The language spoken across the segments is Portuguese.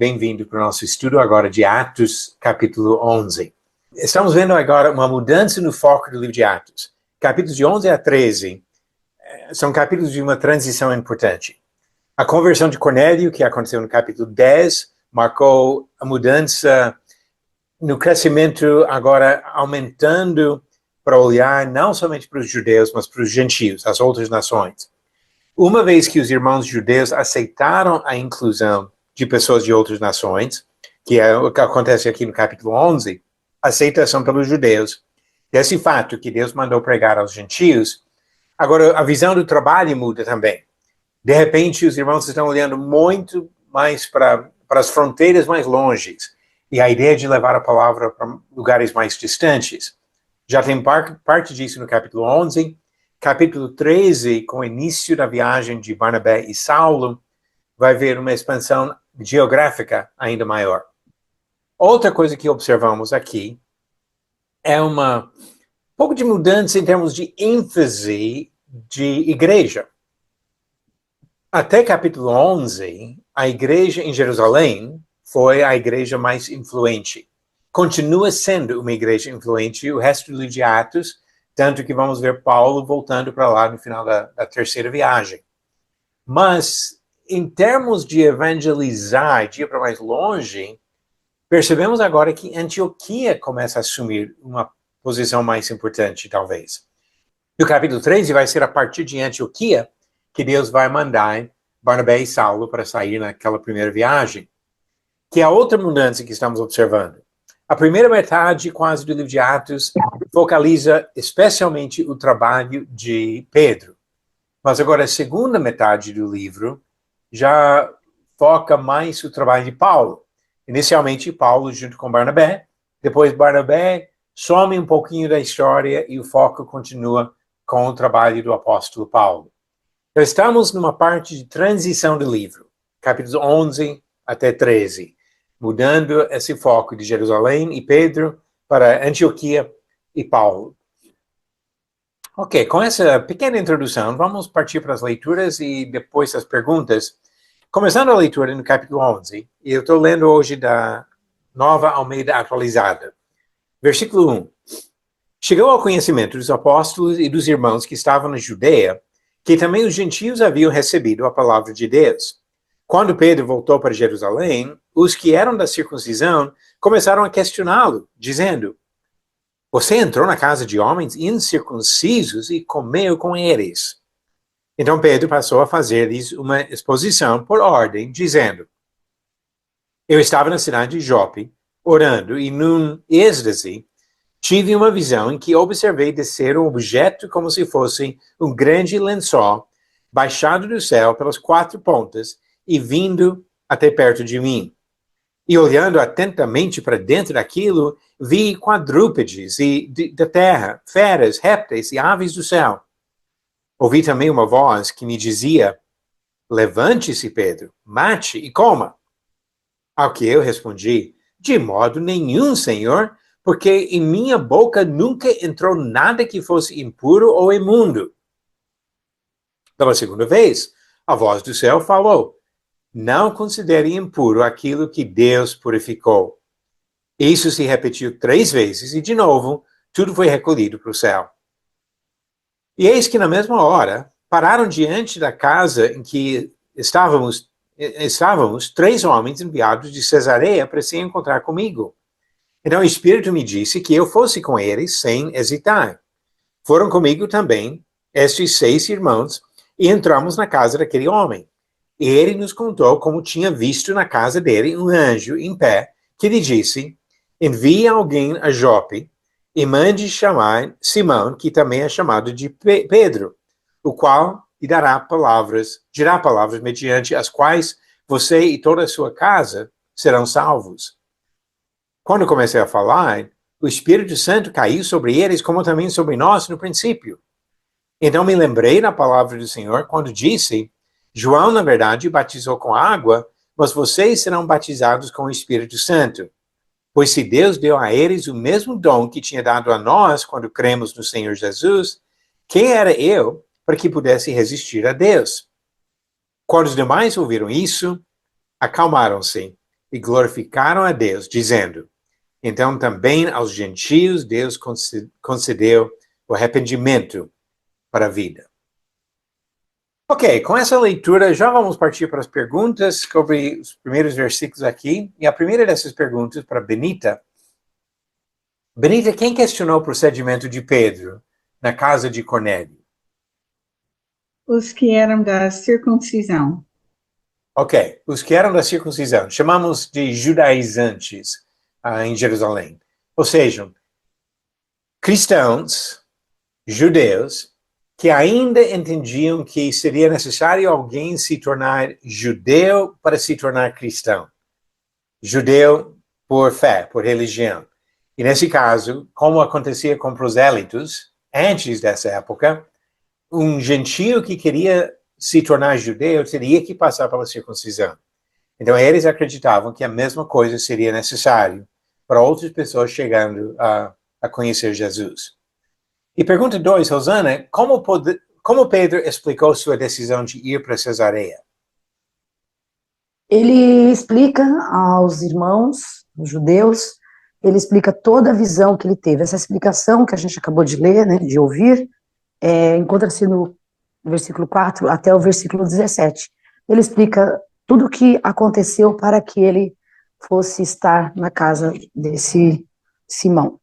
bem-vindo para o nosso estudo agora de Atos, capítulo 11. Estamos vendo agora uma mudança no foco do livro de Atos. Capítulos de 11 a 13 são capítulos de uma transição importante. A conversão de Cornélio, que aconteceu no capítulo 10, marcou a mudança no crescimento agora aumentando para olhar não somente para os judeus, mas para os gentios, as outras nações. Uma vez que os irmãos judeus aceitaram a inclusão de pessoas de outras nações, que é o que acontece aqui no capítulo 11, aceitação pelos judeus, desse fato que Deus mandou pregar aos gentios, agora a visão do trabalho muda também. De repente, os irmãos estão olhando muito mais para as fronteiras mais longes, e a ideia de levar a palavra para lugares mais distantes. Já tem parte disso no capítulo 11, capítulo 13, com o início da viagem de Barnabé e Saulo, vai haver uma expansão geográfica ainda maior. Outra coisa que observamos aqui é um pouco de mudança em termos de ênfase de igreja. Até capítulo 11, a igreja em Jerusalém foi a igreja mais influente. Continua sendo uma igreja influente o resto do livro de Atos, tanto que vamos ver Paulo voltando para lá no final da terceira viagem. Mas, em termos de evangelizar, de ir para mais longe, percebemos agora que Antioquia começa a assumir uma posição mais importante, talvez. No capítulo 13, vai ser a partir de Antioquia que Deus vai mandar Barnabé e Saulo para sair naquela primeira viagem, que é a outra mudança que estamos observando. A primeira metade, quase, do livro de Atos focaliza especialmente o trabalho de Pedro. Mas agora a segunda metade do livro já foca mais o trabalho de Paulo. Inicialmente Paulo junto com Barnabé, depois Barnabé some um pouquinho da história e o foco continua com o trabalho do apóstolo Paulo. Então estamos numa parte de transição do livro, capítulos 11 até 13. Mudando esse foco de Jerusalém e Pedro para Antioquia e Paulo. Ok, com essa pequena introdução, vamos partir para as leituras e depois as perguntas. Começando a leitura no capítulo 11, e eu estou lendo hoje da Nova Almeida Atualizada. Versículo 1. Chegou ao conhecimento dos apóstolos e dos irmãos que estavam na Judeia, que também os gentios haviam recebido a palavra de Deus. Quando Pedro voltou para Jerusalém, os que eram da circuncisão começaram a questioná-lo, dizendo: você entrou na casa de homens incircuncisos e comeu com eles. Então Pedro passou a fazer-lhes uma exposição por ordem, dizendo: eu estava na cidade de Jope, orando, e num êxtase tive uma visão em que observei descer um objeto como se fosse um grande lençol, baixado do céu pelas quatro pontas, e vindo até perto de mim. E olhando atentamente para dentro daquilo, vi quadrúpedes da terra, feras, répteis e aves do céu. Ouvi também uma voz que me dizia: levante-se, Pedro, mate e coma. Ao que eu respondi: de modo nenhum, Senhor, porque em minha boca nunca entrou nada que fosse impuro ou imundo. Pela segunda vez, a voz do céu falou: não considere impuro aquilo que Deus purificou. Isso se repetiu 3 vezes e, de novo, tudo foi recolhido para o céu. E eis que, na mesma hora, pararam diante da casa em que estávamos 3 homens enviados de Cesareia para se encontrar comigo. Então o Espírito me disse que eu fosse com eles sem hesitar. Foram comigo também estes 6 irmãos e entramos na casa daquele homem. E ele nos contou como tinha visto na casa dele um anjo em pé, que lhe disse: envie alguém a Jope e mande chamar Simão, que também é chamado de Pedro, o qual lhe dirá palavras mediante as quais você e toda a sua casa serão salvos. Quando comecei a falar, o Espírito Santo caiu sobre eles, como também sobre nós no princípio. Então me lembrei da palavra do Senhor quando disse: João, na verdade, batizou com água, mas vocês serão batizados com o Espírito Santo. Pois se Deus deu a eles o mesmo dom que tinha dado a nós quando cremos no Senhor Jesus, quem era eu para que pudesse resistir a Deus? Quando os demais ouviram isso, acalmaram-se e glorificaram a Deus, dizendo: então também aos gentios Deus concedeu o arrependimento para a vida. Ok, com essa leitura já vamos partir para as perguntas sobre os primeiros versículos aqui. E a primeira dessas perguntas para Benita. Benita, quem questionou o procedimento de Pedro na casa de Cornélio? Os que eram da circuncisão. Ok, os que eram da circuncisão. Chamamos de judaizantes em Jerusalém. Ou seja, cristãos, judeus, que ainda entendiam que seria necessário alguém se tornar judeu para se tornar cristão. Judeu por fé, por religião. E nesse caso, como acontecia com prosélitos, antes dessa época, um gentio que queria se tornar judeu teria que passar pela circuncisão. Então, eles acreditavam que a mesma coisa seria necessário para outras pessoas chegando a conhecer Jesus. E pergunta 2, Rosana, como Pedro explicou sua decisão de ir para Cesareia? Ele explica aos irmãos, os judeus, ele explica toda a visão que ele teve. Essa explicação que a gente acabou de ler, né, de ouvir, encontra-se no versículo 4 até o versículo 17. Ele explica tudo o que aconteceu para que ele fosse estar na casa desse Simão.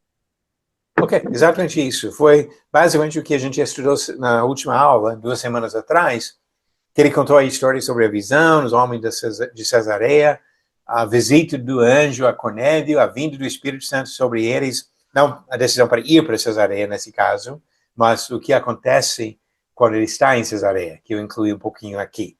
Ok, exatamente isso. Foi basicamente o que a gente estudou na última aula, 2 semanas atrás, que ele contou a história sobre a visão, os homens de Cesareia, a visita do anjo a Cornélio, a vinda do Espírito Santo sobre eles, não a decisão para ir para Cesareia nesse caso, mas o que acontece quando ele está em Cesareia, que eu incluí um pouquinho aqui.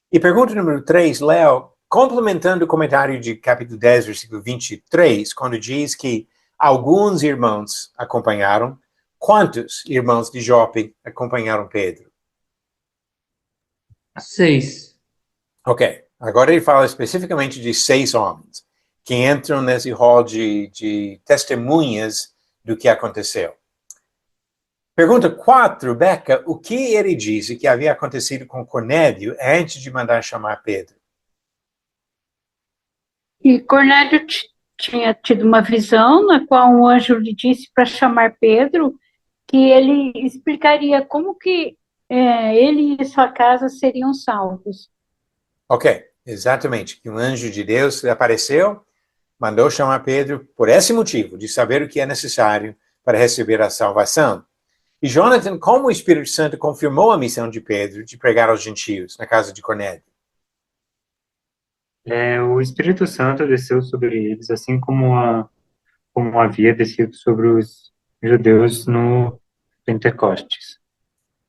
E pergunta número 3, Léo, complementando o comentário de capítulo 10, versículo 23, quando diz que alguns irmãos acompanharam, quantos irmãos de Jope acompanharam Pedro? 6. Ok, agora ele fala especificamente de 6 homens que entram nesse hall de testemunhas do que aconteceu. Pergunta 4, Beca, o que ele disse que havia acontecido com Cornélio antes de mandar chamar Pedro? E Cornélio tinha tido uma visão na qual um anjo lhe disse para chamar Pedro, que ele explicaria como que ele e sua casa seriam salvos. Ok, exatamente. Que um anjo de Deus apareceu, mandou chamar Pedro por esse motivo, de saber o que é necessário para receber a salvação. E Jonathan, como o Espírito Santo confirmou a missão de Pedro de pregar aos gentios na casa de Cornélio? O Espírito Santo desceu sobre eles, assim como havia descido sobre os judeus no Pentecostes.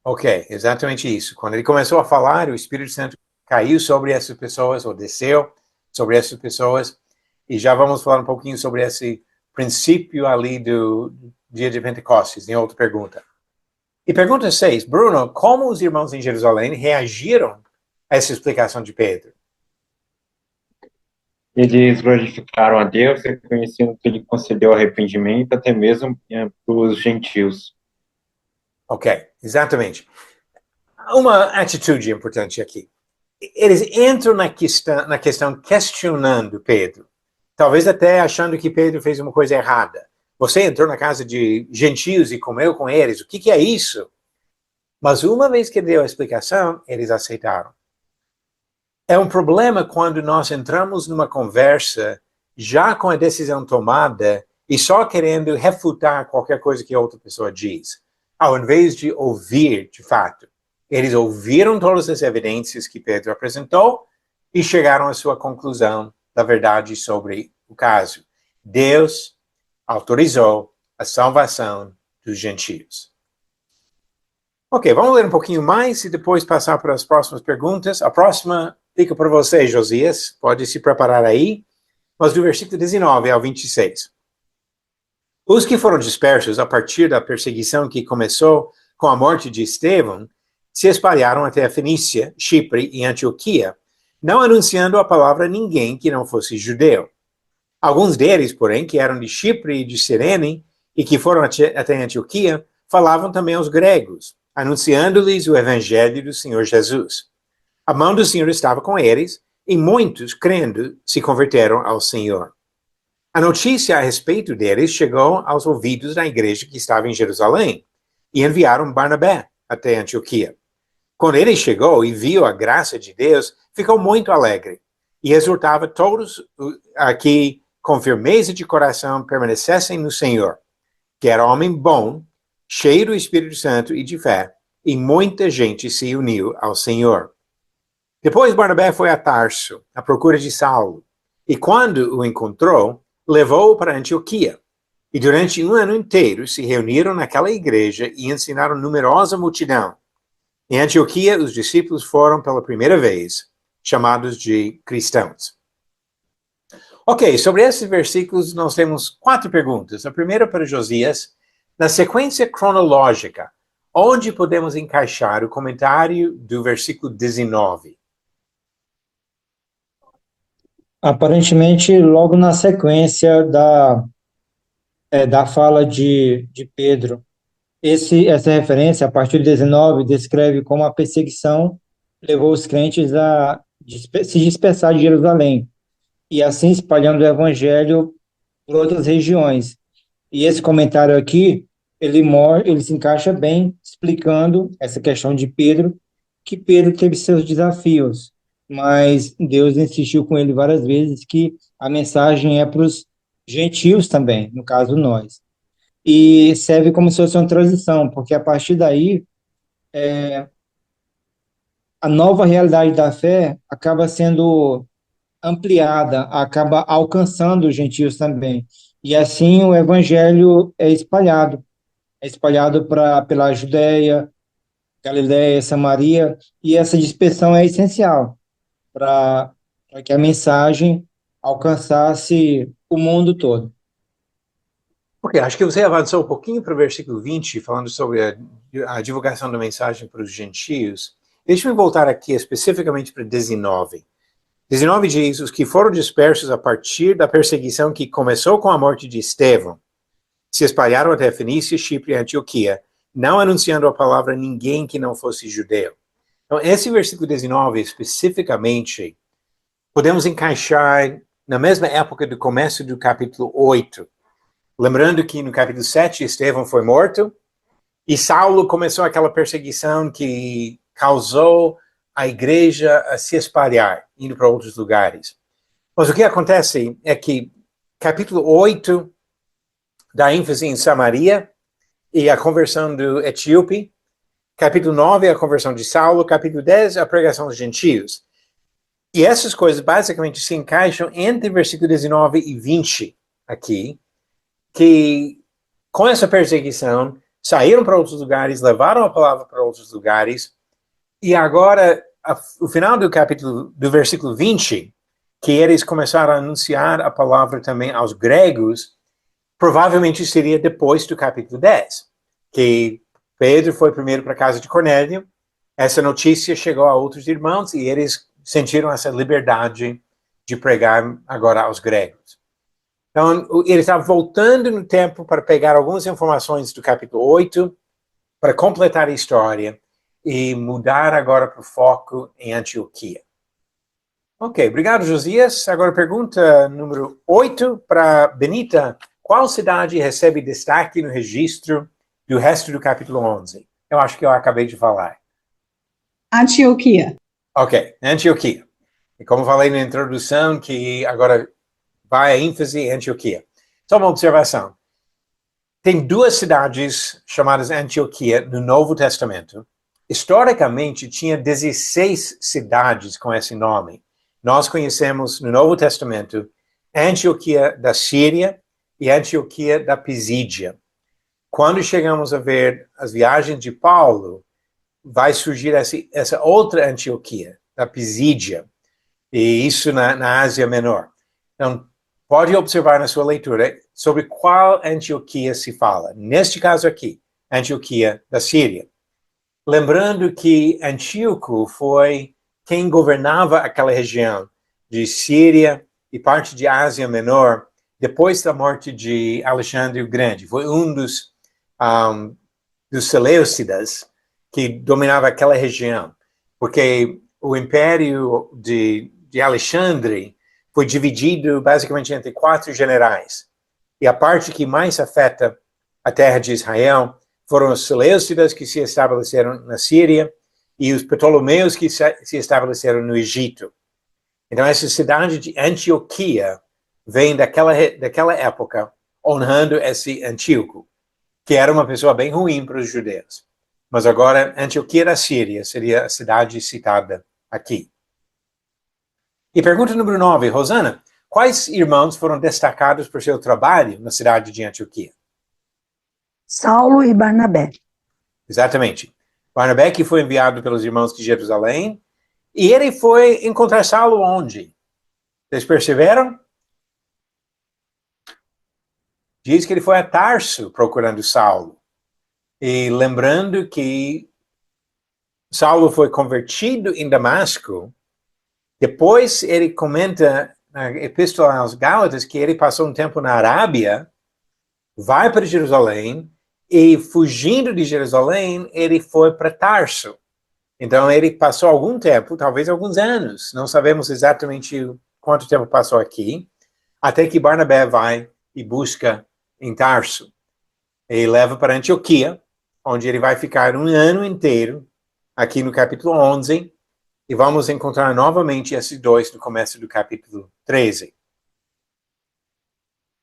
Ok, exatamente isso. Quando ele começou a falar, o Espírito Santo caiu sobre essas pessoas, ou desceu sobre essas pessoas, e já vamos falar um pouquinho sobre esse princípio ali do dia de Pentecostes, em outra pergunta. E pergunta 6, Bruno, como os irmãos em Jerusalém reagiram a essa explicação de Pedro? Eles glorificaram a Deus, reconhecendo que ele concedeu arrependimento até mesmo para os gentios. Ok, exatamente. Uma atitude importante aqui. Eles entram na questão questionando Pedro, talvez até achando que Pedro fez uma coisa errada. Você entrou na casa de gentios e comeu com eles, o que é isso? Mas uma vez que deu a explicação, eles aceitaram. É um problema quando nós entramos numa conversa já com a decisão tomada e só querendo refutar qualquer coisa que a outra pessoa diz, ao invés de ouvir de fato. Eles ouviram todas as evidências que Pedro apresentou e chegaram à sua conclusão da verdade sobre o caso. Deus autorizou a salvação dos gentios. Ok, vamos ler um pouquinho mais e depois passar para as próximas perguntas. A próxima fica para você, Josias. Pode se preparar aí. Mas do versículo 19 ao 26. Os que foram dispersos a partir da perseguição que começou com a morte de Estevão se espalharam até a Fenícia, Chipre e Antioquia, não anunciando a palavra a ninguém que não fosse judeu. Alguns deles, porém, que eram de Chipre e de Cirene e que foram até Antioquia, falavam também aos gregos, anunciando-lhes o evangelho do Senhor Jesus. A mão do Senhor estava com eles, e muitos, crendo, se converteram ao Senhor. A notícia a respeito deles chegou aos ouvidos da igreja que estava em Jerusalém, e enviaram Barnabé até Antioquia. Quando ele chegou e viu a graça de Deus, ficou muito alegre, e exortava todos a que, com firmeza de coração, permanecessem no Senhor, que era homem bom, cheio do Espírito Santo e de fé, e muita gente se uniu ao Senhor. Depois Barnabé foi a Tarso, à procura de Saulo, e quando o encontrou, levou-o para Antioquia. E durante um ano inteiro se reuniram naquela igreja e ensinaram numerosa multidão. Em Antioquia, os discípulos foram pela primeira vez chamados de cristãos. Ok, sobre esses versículos nós temos 4 perguntas. A primeira para Josias, na sequência cronológica, onde podemos encaixar o comentário do versículo 19? Aparentemente, logo na sequência da fala de Pedro. Essa referência, a partir do 19, descreve como a perseguição levou os crentes a se dispersar de Jerusalém, e assim espalhando o evangelho por outras regiões. E esse comentário aqui, ele se encaixa bem, explicando essa questão de Pedro, que Pedro teve seus desafios, mas Deus insistiu com ele várias vezes que a mensagem é para os gentios também, no caso nós. E serve como se fosse uma transição, porque a partir daí, a nova realidade da fé acaba sendo ampliada, acaba alcançando os gentios também. E assim o evangelho é espalhado pela Judéia, Galiléia, Samaria, e essa dispersão é essencial para que a mensagem alcançasse o mundo todo. Ok, acho que você avançou um pouquinho para o versículo 20, falando sobre a divulgação da mensagem para os gentios. Deixa-me voltar aqui especificamente para 19. 19 diz, os que foram dispersos a partir da perseguição que começou com a morte de Estevão, se espalharam até Fenícia, Chipre e Antioquia, não anunciando a palavra a ninguém que não fosse judeu. Então, esse versículo 19, especificamente, podemos encaixar na mesma época do começo do capítulo 8. Lembrando que no capítulo 7, Estevão foi morto, e Saulo começou aquela perseguição que causou a igreja a se espalhar, indo para outros lugares. Mas o que acontece é que capítulo 8 dá ênfase em Samaria e a conversão do etíope, capítulo 9 a conversão de Saulo, capítulo 10 a pregação dos gentios. E essas coisas basicamente se encaixam entre versículo 19 e 20 aqui, que com essa perseguição saíram para outros lugares, levaram a palavra para outros lugares, e agora, o final do capítulo, do versículo 20, que eles começaram a anunciar a palavra também aos gregos, provavelmente seria depois do capítulo 10, que Pedro foi primeiro para a casa de Cornélio, essa notícia chegou a outros irmãos e eles sentiram essa liberdade de pregar agora aos gregos. Então, ele está voltando no tempo para pegar algumas informações do capítulo 8, para completar a história, e mudar agora para o foco em Antioquia. Ok, obrigado, Josias. Agora pergunta número 8 para Benita. Qual cidade recebe destaque no registro do resto do capítulo 11? Eu acho que eu acabei de falar. Antioquia. Ok, Antioquia. E como falei na introdução, que agora vai a ênfase em Antioquia. Só uma observação. Tem 2 cidades chamadas Antioquia no Novo Testamento. Historicamente, tinha 16 cidades com esse nome. Nós conhecemos no Novo Testamento Antioquia da Síria e Antioquia da Pisídia. Quando chegamos a ver as viagens de Paulo, vai surgir essa outra Antioquia, da Pisídia, e isso na Ásia Menor. Então, pode observar na sua leitura sobre qual Antioquia se fala. Neste caso aqui, Antioquia da Síria. Lembrando que Antíoco foi quem governava aquela região de Síria e parte de Ásia Menor depois da morte de Alexandre o Grande. Foi um dos Seleucidas que dominava aquela região, porque o império de de Alexandre foi dividido basicamente entre 4 generais. E a parte que mais afeta a terra de Israel foram os Seleucidas, que se estabeleceram na Síria, e os Ptolomeus, que se estabeleceram no Egito. Então, essa cidade de Antioquia vem daquela época, honrando esse Antíoco, que era uma pessoa bem ruim para os judeus. Mas agora, Antioquia da Síria seria a cidade citada aqui. E pergunta número 9, Rosana, quais irmãos foram destacados por seu trabalho na cidade de Antioquia? Saulo e Barnabé. Exatamente. Barnabé que foi enviado pelos irmãos de Jerusalém, e ele foi encontrar Saulo onde? Vocês perceberam? Diz que ele foi a Tarso procurando Saulo. E lembrando que Saulo foi convertido em Damasco, depois ele comenta na Epístola aos Gálatas que ele passou um tempo na Arábia, vai para Jerusalém, e fugindo de Jerusalém, ele foi para Tarso. Então ele passou algum tempo, talvez alguns anos, não sabemos exatamente quanto tempo passou aqui, até que Barnabé vai e busca em Tarso. Ele leva para Antioquia, onde ele vai ficar um ano inteiro, aqui no capítulo 11, e vamos encontrar novamente esses dois no começo do capítulo 13.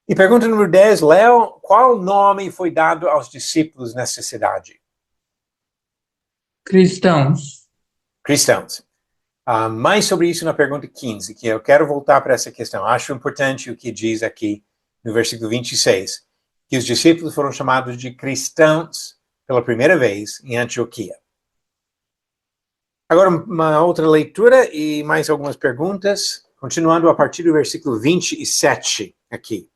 E pergunta número 10, Léo, qual nome foi dado aos discípulos nessa cidade? Cristãos. Cristãos. Mais sobre isso na pergunta 15, que eu quero voltar para essa questão. Acho importante o que diz aqui no versículo 26, que os discípulos foram chamados de cristãos pela primeira vez em Antioquia. Agora, uma outra leitura e mais algumas perguntas, continuando a partir do versículo 27 aqui.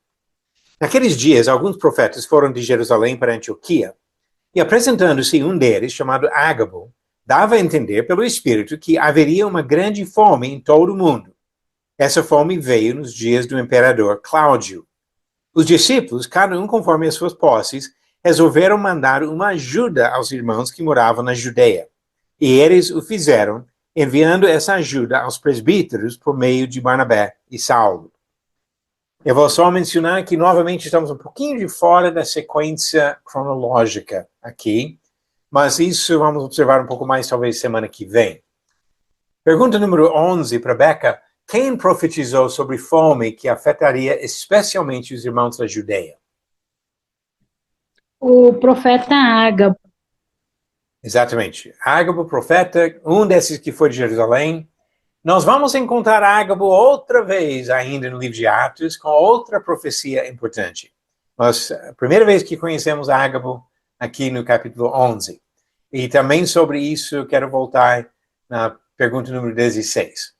Naqueles dias, alguns profetas foram de Jerusalém para Antioquia, e apresentando-se um deles, chamado Ágabo, dava a entender pelo Espírito que haveria uma grande fome em todo o mundo. Essa fome veio nos dias do imperador Cláudio. Os discípulos, cada um conforme as suas posses, resolveram mandar uma ajuda aos irmãos que moravam na Judeia. E eles o fizeram, enviando essa ajuda aos presbíteros por meio de Barnabé e Saulo. Eu vou só mencionar que, novamente, estamos um pouquinho de fora da sequência cronológica aqui, mas isso vamos observar um pouco mais, talvez, semana que vem. Pergunta número 11 para Beca. Quem profetizou sobre fome que afetaria especialmente os irmãos da Judeia? O profeta Ágabo. Exatamente. Ágabo, profeta, um desses que foi de Jerusalém. Nós vamos encontrar Ágabo outra vez ainda no livro de Atos, com outra profecia importante. Mas a primeira vez que conhecemos Ágabo aqui no capítulo 11. E também sobre isso eu quero voltar na pergunta número 16.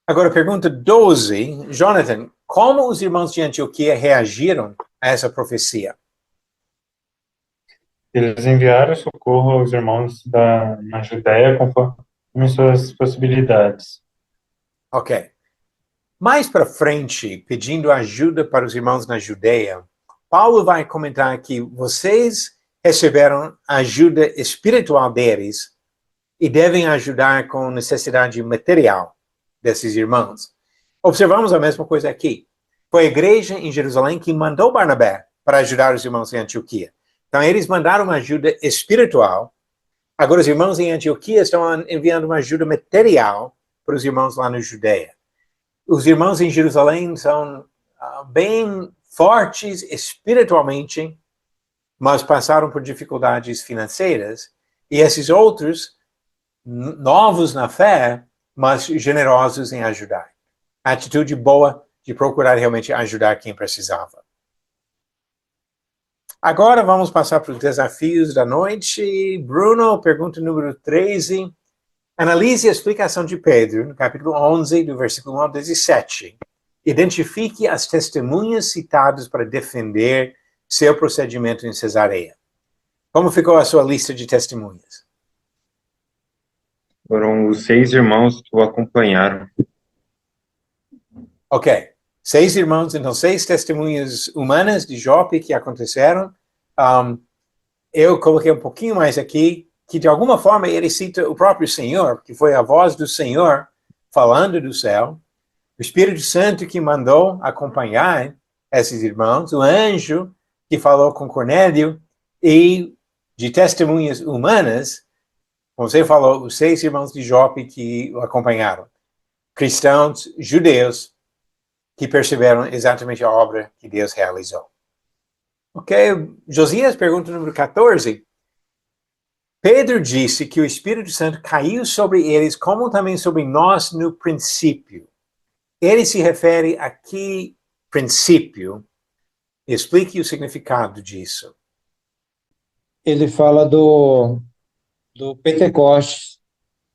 Agora, pergunta 12. Jonathan, como os irmãos de Antioquia reagiram a essa profecia? Eles enviaram socorro aos irmãos na Judéia conforme suas possibilidades. Ok. Mais para frente, pedindo ajuda para os irmãos na Judeia, Paulo vai comentar que vocês receberam ajuda espiritual deles e devem ajudar com necessidade material desses irmãos. Observamos a mesma coisa aqui. Foi a igreja em Jerusalém que mandou Barnabé para ajudar os irmãos em Antioquia. Então, eles mandaram uma ajuda espiritual. Agora, os irmãos em Antioquia estão enviando uma ajuda material para os irmãos lá na Judeia. Os irmãos em Jerusalém são bem fortes espiritualmente, mas passaram por dificuldades financeiras. E esses outros, novos na fé, mas generosos em ajudar. Atitude boa de procurar realmente ajudar quem precisava. Agora vamos passar para os desafios da noite. Bruno, pergunta número 13. Analise a explicação de Pedro, no capítulo 11, do versículo 1 ao 17. Identifique as testemunhas citadas para defender seu procedimento em Cesareia. Como ficou a sua lista de testemunhas? Foram os 6 irmãos que o acompanharam. Ok. 6 irmãos, então 6 testemunhas humanas de Jope que aconteceram. Eu coloquei um pouquinho mais aqui, que de alguma forma ele cita o próprio Senhor, que foi a voz do Senhor falando do céu, o Espírito Santo que mandou acompanhar esses irmãos, o anjo que falou com Cornélio, e de testemunhas humanas, como você falou, os 6 irmãos de Jope que o acompanharam. Cristãos, judeus, que perceberam exatamente a obra que Deus realizou. Ok, Josias, pergunta número 14. Pedro disse que o Espírito Santo caiu sobre eles, como também sobre nós no princípio. Ele se refere a que princípio? Explique o significado disso. Ele fala do Pentecostes,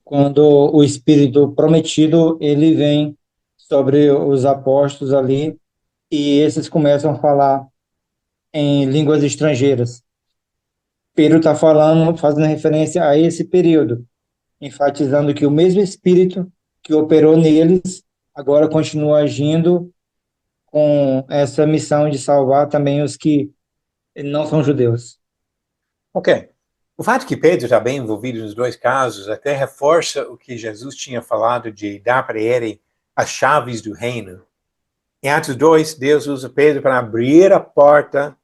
quando o Espírito prometido, ele vem sobre os apóstolos ali, e esses começam a falar em línguas estrangeiras. Pedro está falando, fazendo referência a esse período, enfatizando que o mesmo Espírito que operou neles, agora continua agindo com essa missão de salvar também os que não são judeus. Ok. O fato que Pedro está bem envolvido nos 2 casos até reforça o que Jesus tinha falado de dar para ele as chaves do reino. Em Atos 2, Deus usa Pedro para abrir a porta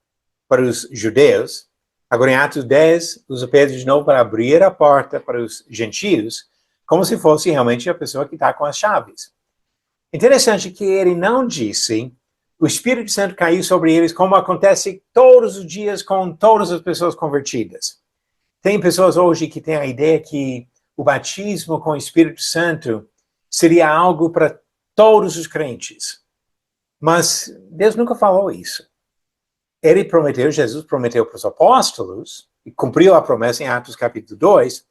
para os judeus. Agora, em Atos 10, usa Pedro de novo para abrir a porta para os gentios, como se fosse realmente a pessoa que está com as chaves. Interessante que ele não disse o Espírito Santo caiu sobre eles como acontece todos os dias com todas as pessoas convertidas. Tem pessoas hoje que têm a ideia que o batismo com o Espírito Santo seria algo para todos os crentes. Mas Deus nunca falou isso. Ele prometeu, Jesus prometeu para os apóstolos, e cumpriu a promessa em Atos capítulo 2,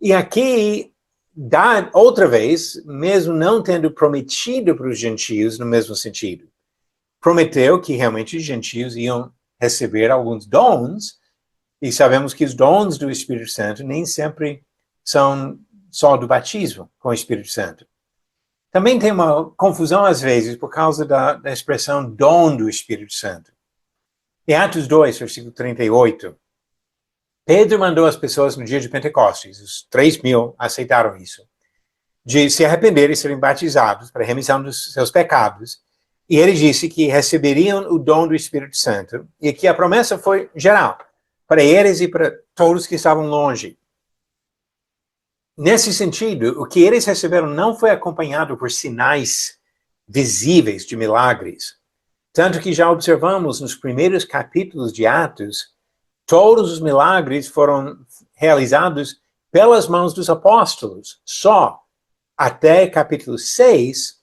e aqui dá outra vez, mesmo não tendo prometido para os gentios no mesmo sentido. Prometeu que realmente os gentios iam receber alguns dons, e sabemos que os dons do Espírito Santo nem sempre são só do batismo com o Espírito Santo. Também tem uma confusão às vezes por causa da expressão dom do Espírito Santo. Em Atos 2, versículo 38, Pedro mandou as pessoas no dia de Pentecostes, os 3.000 aceitaram isso, de se arrependerem e serem batizados para a remissão dos seus pecados. E ele disse que receberiam o dom do Espírito Santo e que a promessa foi geral, para eles e para todos que estavam longe. Nesse sentido, o que eles receberam não foi acompanhado por sinais visíveis de milagres. Tanto que já observamos nos primeiros capítulos de Atos, todos os milagres foram realizados pelas mãos dos apóstolos. Só até capítulo 6,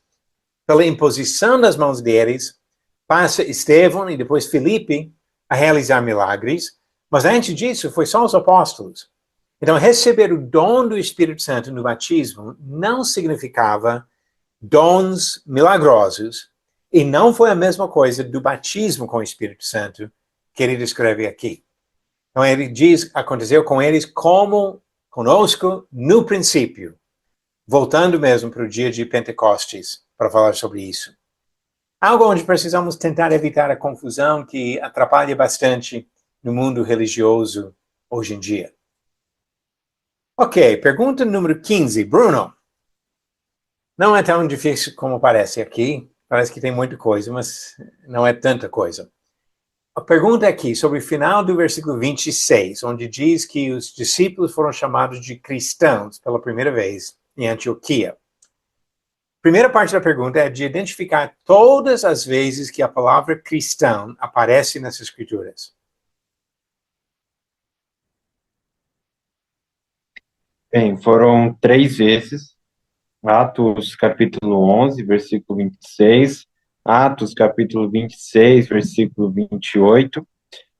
pela imposição das mãos deles, passa Estevão e depois Filipe a realizar milagres, mas antes disso foi só os apóstolos. Então, receber o dom do Espírito Santo no batismo não significava dons milagrosos, e não foi a mesma coisa do batismo com o Espírito Santo que ele descreve aqui. Então, ele diz, aconteceu com eles como conosco no princípio, voltando mesmo para o dia de Pentecostes, para falar sobre isso. Algo onde precisamos tentar evitar a confusão que atrapalha bastante no mundo religioso hoje em dia. Ok, pergunta número 15. Bruno, não é tão difícil como parece aqui. Parece que tem muita coisa, mas não é tanta coisa. A pergunta é aqui sobre o final do versículo 26, onde diz que os discípulos foram chamados de cristãos pela primeira vez em Antioquia. A primeira parte da pergunta é de identificar todas as vezes que a palavra cristão aparece nas Escrituras. Bem, foram 3 vezes. Atos capítulo 11, versículo 26, Atos capítulo 26, versículo 28,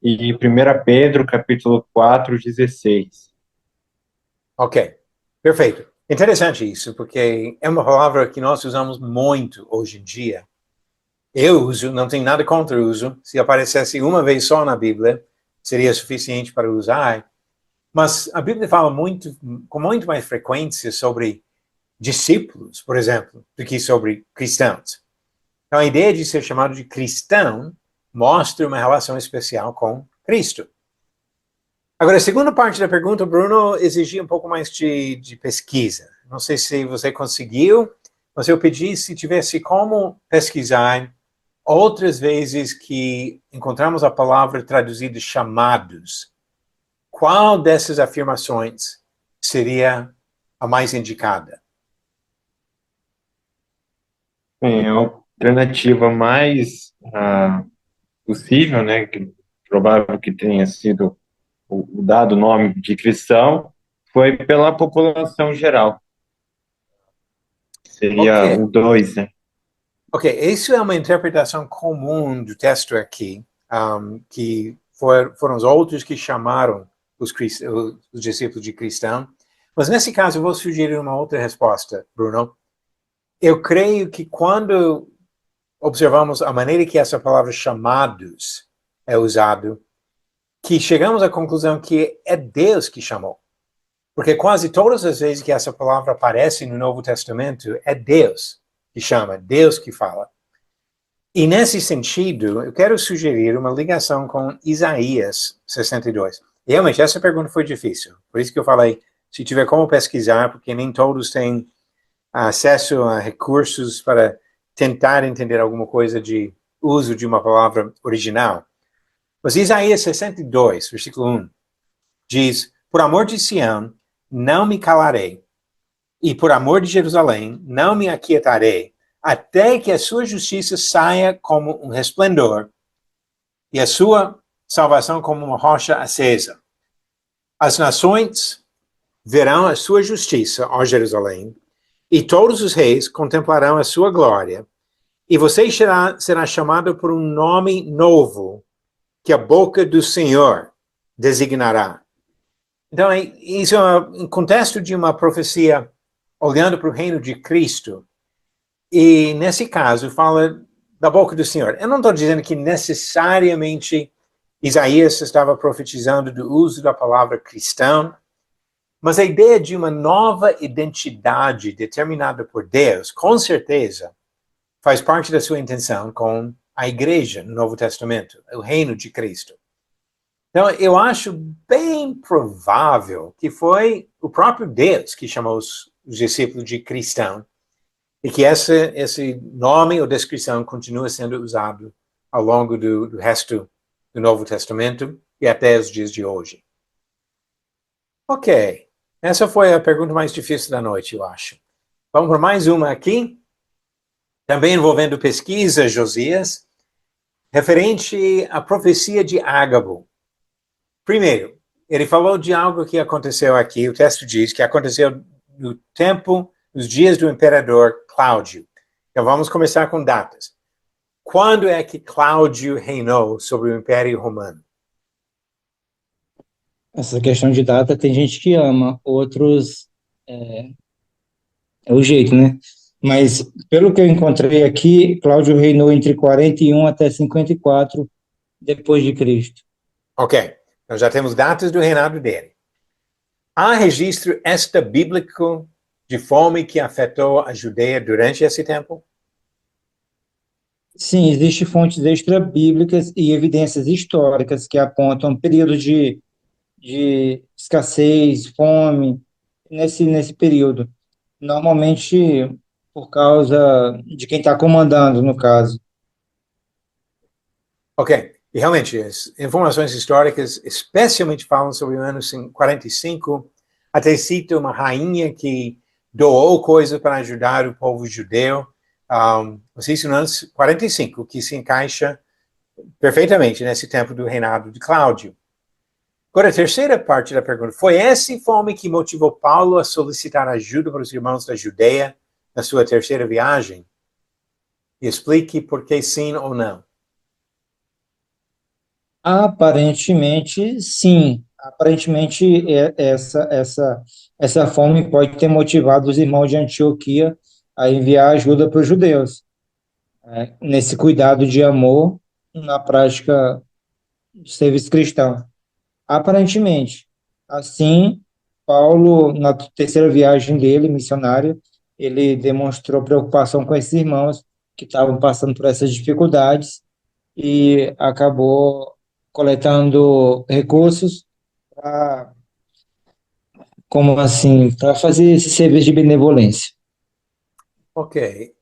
e 1 Pedro capítulo 4, 16. Ok, perfeito. Interessante isso, porque é uma palavra que nós usamos muito hoje em dia. Eu uso, não tenho nada contra o uso. Se aparecesse uma vez só na Bíblia, seria suficiente para usar. Mas a Bíblia fala com muito mais frequência sobre discípulos, por exemplo, do que sobre cristãos. Então, a ideia de ser chamado de cristão mostra uma relação especial com Cristo. Agora, a segunda parte da pergunta, Bruno, exigia um pouco mais de pesquisa. Não sei se você conseguiu mas eu pedi se tivesse como pesquisar outras vezes que encontramos a palavra traduzida chamados. Qual dessas afirmações seria a mais indicada? Bem, a alternativa mais possível, né, que provável que tenha sido o dado nome de cristão, foi pela população geral. Seria Ok. o 2, né? Ok, isso é uma interpretação comum do texto aqui, que foram os outros que chamaram os discípulos de cristão. Mas nesse caso, eu vou sugerir uma outra resposta, Bruno. Eu creio que quando observamos a maneira que essa palavra chamados é usado, que chegamos à conclusão que é Deus que chamou. Porque quase todas as vezes que essa palavra aparece no Novo Testamento, é Deus que chama, Deus que fala. E nesse sentido, eu quero sugerir uma ligação com Isaías 62. Realmente, essa pergunta foi difícil. Por isso que eu falei, se tiver como pesquisar, porque nem todos têm acesso a recursos para tentar entender alguma coisa de uso de uma palavra original. Mas Isaías 62, versículo 1, diz: por amor de Sião, não me calarei, e por amor de Jerusalém, não me aquietarei, até que a sua justiça saia como um resplendor, e a sua salvação como uma rocha acesa. As nações verão a sua justiça, ó Jerusalém, e todos os reis contemplarão a sua glória, e você será chamado por um nome novo, que a boca do Senhor designará. Então, isso é um contexto de uma profecia olhando para o reino de Cristo, e nesse caso fala da boca do Senhor. Eu não estou dizendo que necessariamente Isaías estava profetizando do uso da palavra cristão, mas a ideia de uma nova identidade determinada por Deus, com certeza, faz parte da sua intenção com a igreja no Novo Testamento, o reino de Cristo. Então, eu acho bem provável que foi o próprio Deus que chamou os discípulos de cristão, e que esse nome ou descrição continua sendo usado ao longo do resto do Novo Testamento e até os dias de hoje. Ok, essa foi a pergunta mais difícil da noite, eu acho. Vamos para mais uma aqui, também envolvendo pesquisa, Josias, referente à profecia de Ágabo. Primeiro, ele falou de algo que aconteceu aqui, o texto diz que aconteceu no tempo, nos dias do imperador Cláudio. Então vamos começar com datas. Quando é que Cláudio reinou sobre o Império Romano? Essa questão de data tem gente que ama, outros é o jeito, né? Mas pelo que eu encontrei aqui, Cláudio reinou entre 41 até 54 depois de Cristo. Ok, nós já temos datas do reinado dele. Há registro extra-bíblico de fome que afetou a Judeia durante esse tempo? Sim, existem fontes extra-bíblicas e evidências históricas que apontam períodos de escassez, fome, nesse período. Normalmente por causa de quem está comandando, no caso. Ok, e realmente, as informações históricas especialmente falam sobre o ano 45, até cita uma rainha que doou coisas para ajudar o povo judeu, mas isso no ano 45, que se encaixa perfeitamente nesse tempo do reinado de Cláudio. Agora, a terceira parte da pergunta, foi essa fome que motivou Paulo a solicitar ajuda para os irmãos da Judeia na sua terceira viagem? E explique por que sim ou não. Aparentemente, sim. Aparentemente, essa fome pode ter motivado os irmãos de Antioquia a enviar ajuda para os judeus, né, nesse cuidado de amor na prática do serviço cristão. Aparentemente. Assim, Paulo, na terceira viagem dele, missionária, ele demonstrou preocupação com esses irmãos que estavam passando por essas dificuldades e acabou coletando recursos para, como assim, para fazer esse serviço de benevolência. Ok.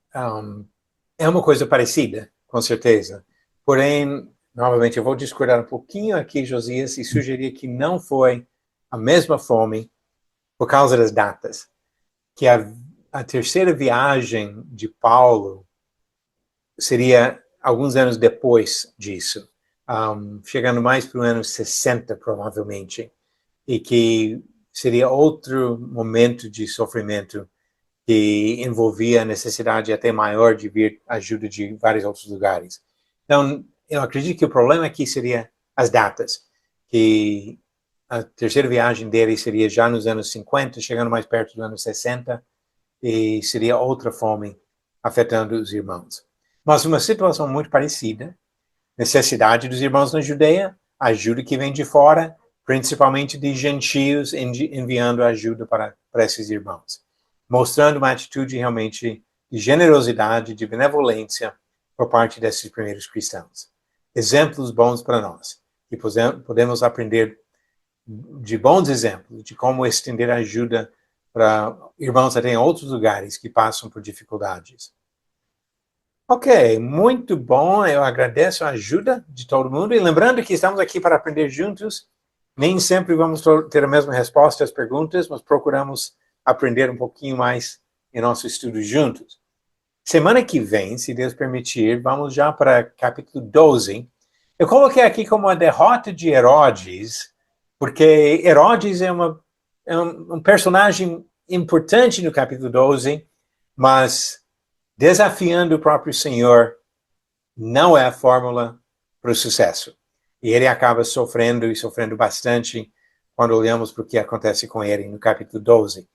É uma coisa parecida, com certeza. Porém, novamente, eu vou discordar um pouquinho aqui, Josias, e sugerir que não foi a mesma fome por causa das datas. Que a terceira viagem de Paulo seria alguns anos depois disso, chegando mais para o ano 60, provavelmente, e que seria outro momento de sofrimento que envolvia a necessidade até maior de vir ajuda de vários outros lugares. Então, eu acredito que o problema aqui seria as datas, que a terceira viagem dele seria já nos anos 50, chegando mais perto do ano 60, e seria outra fome afetando os irmãos. Mas uma situação muito parecida, necessidade dos irmãos na Judeia, ajuda que vem de fora, principalmente de gentios enviando ajuda para esses irmãos, mostrando uma atitude realmente de generosidade, de benevolência por parte desses primeiros cristãos. Exemplos bons para nós, que podemos aprender de bons exemplos de como estender ajuda para irmãos até em outros lugares que passam por dificuldades. Ok, muito bom, eu agradeço a ajuda de todo mundo, e lembrando que estamos aqui para aprender juntos, nem sempre vamos ter a mesma resposta às perguntas, mas procuramos aprender um pouquinho mais em nosso estudo juntos. Semana que vem, se Deus permitir, vamos já para capítulo 12. Eu coloquei aqui como a derrota de Herodes, porque Herodes é um personagem importante no capítulo 12, mas desafiando o próprio Senhor não é a fórmula para o sucesso. E ele acaba sofrendo, e sofrendo bastante, quando olhamos para o que acontece com ele no capítulo 12.